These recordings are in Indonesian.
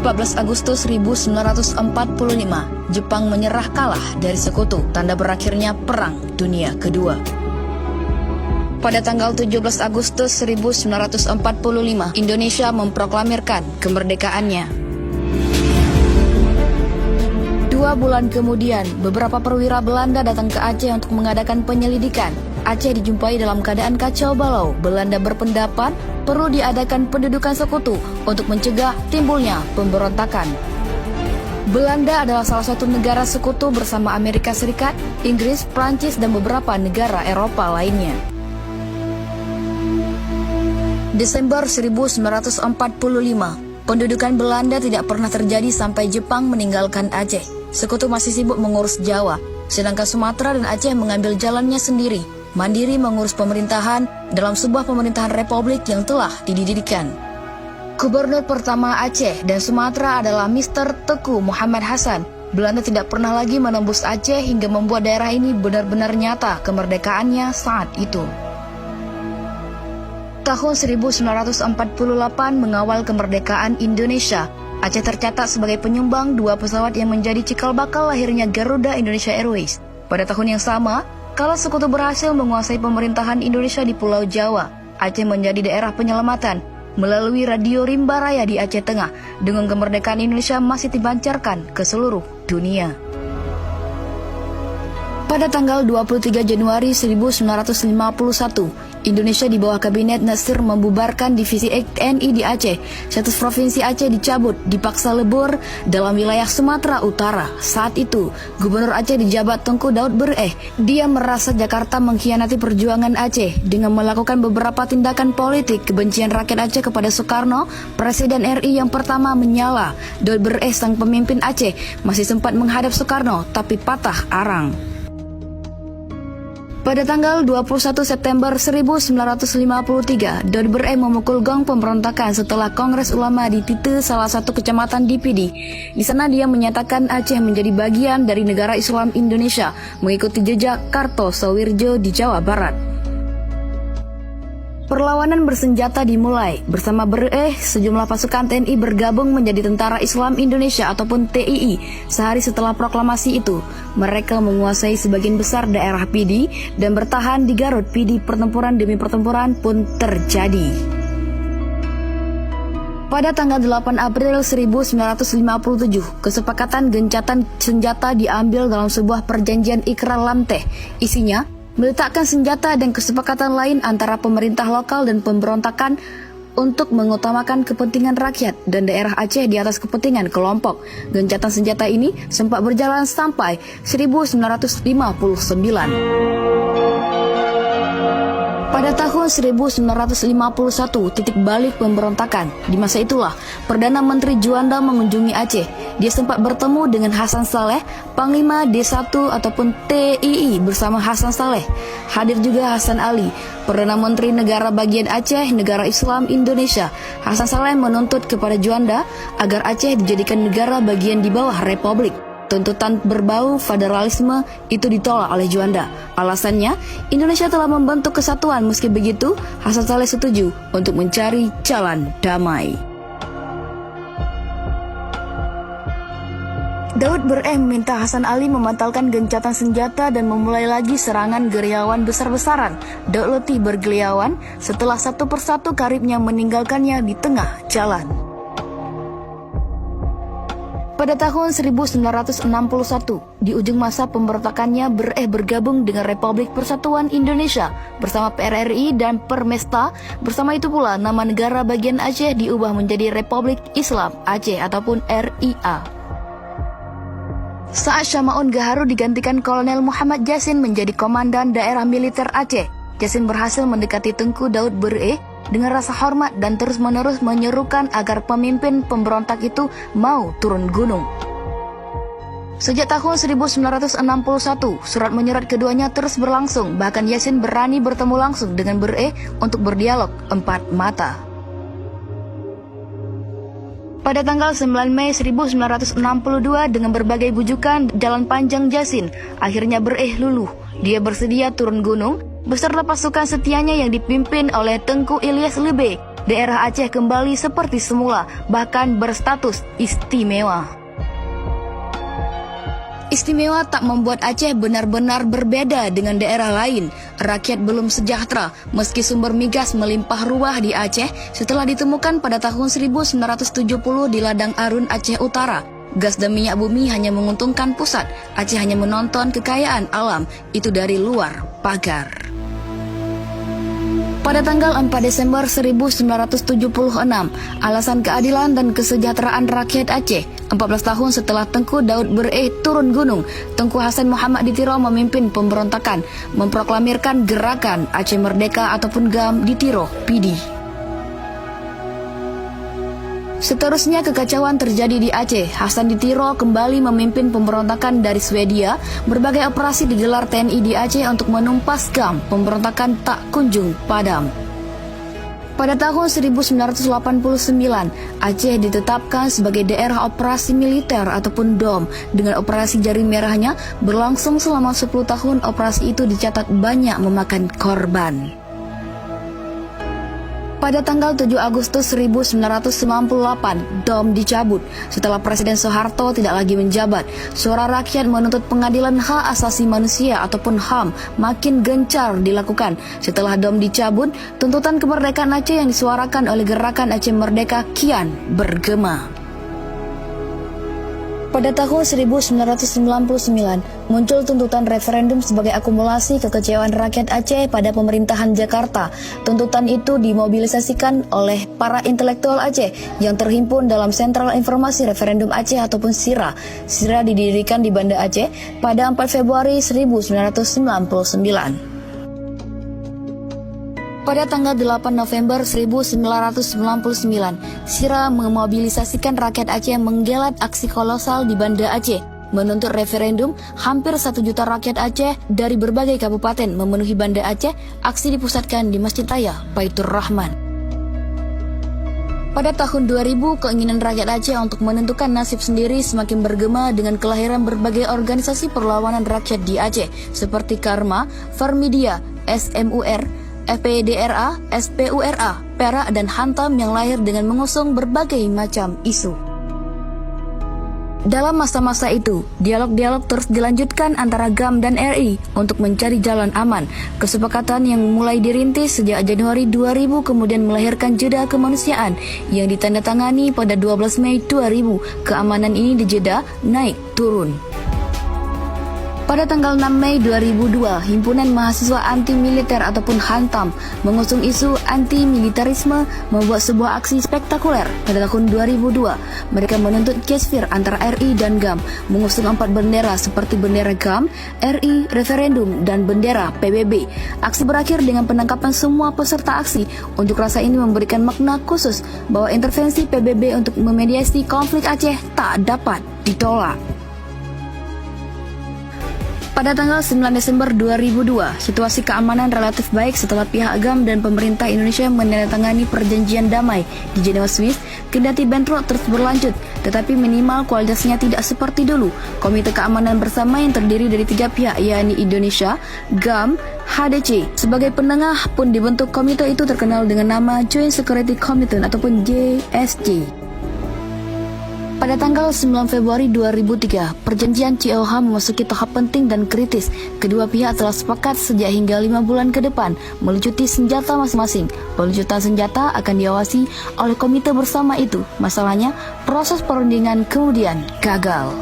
14 Agustus 1945, Jepang menyerah kalah dari sekutu, tanda berakhirnya Perang Dunia Kedua. Pada tanggal 17 Agustus 1945, Indonesia memproklamirkan kemerdekaannya. 2 bulan kemudian, beberapa perwira Belanda datang ke Aceh untuk mengadakan penyelidikan. Aceh dijumpai dalam keadaan kacau balau. Belanda berpendapat perlu diadakan pendudukan sekutu untuk mencegah timbulnya pemberontakan. Belanda adalah salah satu negara sekutu bersama Amerika Serikat, Inggris, Prancis, dan beberapa negara Eropa lainnya. Desember 1945, pendudukan Belanda tidak pernah terjadi sampai Jepang meninggalkan Aceh. Sekutu masih sibuk mengurus Jawa, sedangkan Sumatera dan Aceh mengambil jalannya sendiri, mandiri mengurus pemerintahan dalam sebuah pemerintahan republik yang telah didirikan. Gubernur pertama Aceh dan Sumatera adalah Mr. Teku Muhammad Hasan. Belanda tidak pernah lagi menembus Aceh hingga membuat daerah ini benar-benar nyata kemerdekaannya saat itu. Tahun 1948 mengawal kemerdekaan Indonesia. Aceh tercatat sebagai penyumbang 2 pesawat yang menjadi cikal bakal lahirnya Garuda Indonesia Airways. Pada tahun yang sama, kala sekutu berhasil menguasai pemerintahan Indonesia di Pulau Jawa, Aceh menjadi daerah penyelamatan melalui radio Rimba Raya di Aceh Tengah. Dengan kemerdekaan Indonesia masih dipancarkan ke seluruh dunia. Pada tanggal 23 Januari 1951, Indonesia di bawah Kabinet Nasir membubarkan divisi TNI di Aceh. Status provinsi Aceh dicabut, dipaksa lebur dalam wilayah Sumatera Utara. Saat itu, Gubernur Aceh dijabat Tengku Daud Bereh. Dia merasa Jakarta mengkhianati perjuangan Aceh dengan melakukan beberapa tindakan politik. Kebencian rakyat Aceh kepada Soekarno, Presiden RI yang pertama, menyala. Daud Bereh, sang pemimpin Aceh, masih sempat menghadap Soekarno, tapi patah arang. Pada tanggal 21 September 1953, Daud Bereh memukul gong pemberontakan setelah Kongres Ulama di Tite, salah satu kecamatan di Pidi. Di sana dia menyatakan Aceh menjadi bagian dari negara Islam Indonesia, mengikuti jejak Kartosoewirjo di Jawa Barat. Perlawanan bersenjata dimulai. Bersama Bereh, sejumlah pasukan TNI bergabung menjadi Tentara Islam Indonesia ataupun TII. Sehari setelah proklamasi itu, mereka menguasai sebagian besar daerah Pidi dan bertahan di Garut. Pidi, pertempuran demi pertempuran pun terjadi. Pada tanggal 8 April 1957, kesepakatan gencatan senjata diambil dalam sebuah perjanjian Ikrar Lamteh. Isinya meletakkan senjata dan kesepakatan lain antara pemerintah lokal dan pemberontakan untuk mengutamakan kepentingan rakyat dan daerah Aceh di atas kepentingan kelompok. Gencatan senjata ini sempat berjalan sampai 1959. Pada tahun 1951, titik balik pemberontakan. Di masa itulah, Perdana Menteri Juanda mengunjungi Aceh. Dia sempat bertemu dengan Hasan Saleh, Panglima D1 ataupun TII bersama Hasan Saleh. Hadir juga Hasan Ali, Perdana Menteri Negara Bagian Aceh, Negara Islam Indonesia. Hasan Saleh menuntut kepada Juanda agar Aceh dijadikan negara bagian di bawah Republik. Tuntutan berbau federalisme itu ditolak oleh Juanda. Alasannya, Indonesia telah membentuk kesatuan. Meski begitu, Hasan Saleh setuju untuk mencari jalan damai. Daud Bereh meminta Hasan Ali membatalkan gencatan senjata dan memulai lagi serangan gerilyawan besar-besaran. Daud letih bergerilyawan setelah satu persatu karibnya meninggalkannya di tengah jalan. Pada tahun 1961, di ujung masa pemberontakannya, Bereh bergabung dengan Republik Persatuan Indonesia bersama PRRI dan Permesta. Bersama itu pula, nama negara bagian Aceh diubah menjadi Republik Islam Aceh ataupun RIA. Saat Syama'un Gaharu digantikan Kolonel Muhammad Jasin menjadi Komandan Daerah Militer Aceh. Jasin berhasil mendekati Tengku Daud Bereh dengan rasa hormat dan terus-menerus menyerukan agar pemimpin pemberontak itu mau turun gunung. Sejak tahun 1961, surat menyurat keduanya terus berlangsung. Bahkan Yasin berani bertemu langsung dengan Bereh untuk berdialog empat mata. Pada tanggal 9 Mei 1962, dengan berbagai bujukan jalan panjang Jasin, akhirnya Bereh luluh. Dia bersedia turun gunung beserta pasukan setianya yang dipimpin oleh Tengku Ilyas Lebe. daerah Aceh kembali seperti semula, bahkan berstatus istimewa. Istimewa tak membuat Aceh benar-benar berbeda dengan daerah lain. Rakyat belum sejahtera, meski sumber migas melimpah ruah di Aceh setelah ditemukan pada tahun 1970 di ladang Arun Aceh Utara. Gas dan minyak bumi hanya menguntungkan pusat, Aceh hanya menonton kekayaan alam, itu dari luar pagar. Pada tanggal 4 Desember 1976, alasan keadilan dan kesejahteraan rakyat Aceh, 14 tahun setelah Tengku Daud Bereh turun gunung, Tengku Hasan Muhammad di Tiro memimpin pemberontakan, memproklamirkan gerakan Aceh Merdeka ataupun GAM di Tiro, PD. Seterusnya kekacauan terjadi di Aceh. Hasan di Tiro kembali memimpin pemberontakan dari Swedia. Berbagai operasi digelar TNI di Aceh untuk menumpas GAM. Pemberontakan tak kunjung padam. Pada tahun 1989, Aceh ditetapkan sebagai daerah operasi militer ataupun DOM. Dengan operasi Jaring Merahnya berlangsung selama 10 tahun, operasi itu dicatat banyak memakan korban. Pada tanggal 7 Agustus 1998, DOM dicabut. Setelah Presiden Soeharto tidak lagi menjabat, suara rakyat menuntut pengadilan hak asasi manusia ataupun HAM makin gencar dilakukan. Setelah DOM dicabut, tuntutan kemerdekaan Aceh yang disuarakan oleh Gerakan Aceh Merdeka kian bergema. Pada tahun 1999, muncul tuntutan referendum sebagai akumulasi kekecewaan rakyat Aceh pada pemerintahan Jakarta. Tuntutan itu dimobilisasikan oleh para intelektual Aceh yang terhimpun dalam Sentral Informasi Referendum Aceh ataupun SIRA. SIRA didirikan di Banda Aceh pada 4 Februari 1999. Pada tanggal 8 November 1999, SIRA memobilisasikan rakyat Aceh menggelat aksi kolosal di Banda Aceh, menuntut referendum. Hampir 1 juta rakyat Aceh dari berbagai kabupaten memenuhi Banda Aceh. Aksi dipusatkan di Masjid Raya Baitur Rahman. Pada tahun 2000, keinginan rakyat Aceh untuk menentukan nasib sendiri semakin bergema dengan kelahiran berbagai organisasi perlawanan rakyat di Aceh, seperti Karma, Farmidia, SMUR, FPDRA, SPURA, Perak, dan Hantam yang lahir dengan mengusung berbagai macam isu. Dalam masa-masa itu, dialog-dialog terus dilanjutkan antara GAM dan RI untuk mencari jalan aman. Kesepakatan yang mulai dirintis sejak Januari 2000 kemudian melahirkan Jeddah Kemanusiaan yang ditandatangani pada 12 Mei 2000. Keamanan ini di Jeddah naik turun. Pada tanggal 6 Mei 2002, Himpunan Mahasiswa Anti Militer ataupun Hantam mengusung isu anti-militarisme membuat sebuah aksi spektakuler pada tahun 2002. Mereka menuntut Kesfir antara RI dan GAM, mengusung 4 bendera seperti bendera GAM, RI, referendum, dan bendera PBB. Aksi berakhir dengan penangkapan semua peserta aksi. Unjuk rasa ini memberikan makna khusus bahwa intervensi PBB untuk memediasi konflik Aceh tak dapat ditolak. Pada tanggal 9 Desember 2002, situasi keamanan relatif baik setelah pihak GAM dan pemerintah Indonesia menandatangani perjanjian damai di Jenewa, Swiss. Kendati bentrok terus berlanjut, tetapi minimal kualitasnya tidak seperti dulu. Komite Keamanan Bersama yang terdiri dari 3 pihak, yakni Indonesia, GAM, HDC. Sebagai penengah pun dibentuk komite itu terkenal dengan nama Joint Security Committee ataupun JSC. Pada tanggal 9 Februari 2003, perjanjian COH memasuki tahap penting dan kritis. Kedua pihak telah sepakat sejak hingga 5 bulan ke depan melucuti senjata masing-masing. Pelucutan senjata akan diawasi oleh komite bersama itu. Masalahnya, proses perundingan kemudian gagal.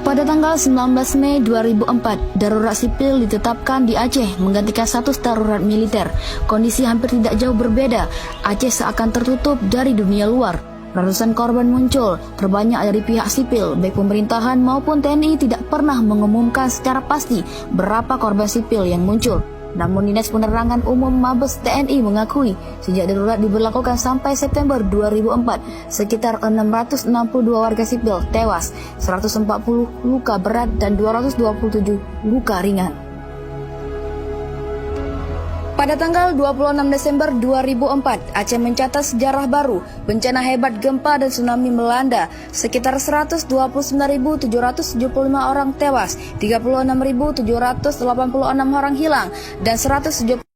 Pada tanggal 19 Mei 2004, darurat sipil ditetapkan di Aceh menggantikan status darurat militer. Kondisi hampir tidak jauh berbeda. Aceh seakan tertutup dari dunia luar. Ratusan korban muncul, terbanyak dari pihak sipil, baik pemerintahan maupun TNI tidak pernah mengumumkan secara pasti berapa korban sipil yang muncul. Namun Dinas Penerangan Umum Mabes TNI mengakui sejak darurat diberlakukan sampai September 2004, sekitar 662 warga sipil tewas, 140 luka berat dan 227 luka ringan. Pada tanggal 26 Desember 2004, Aceh mencatat sejarah baru. Bencana hebat gempa dan tsunami melanda. Sekitar 129.775 orang tewas, 36.786 orang hilang, dan 170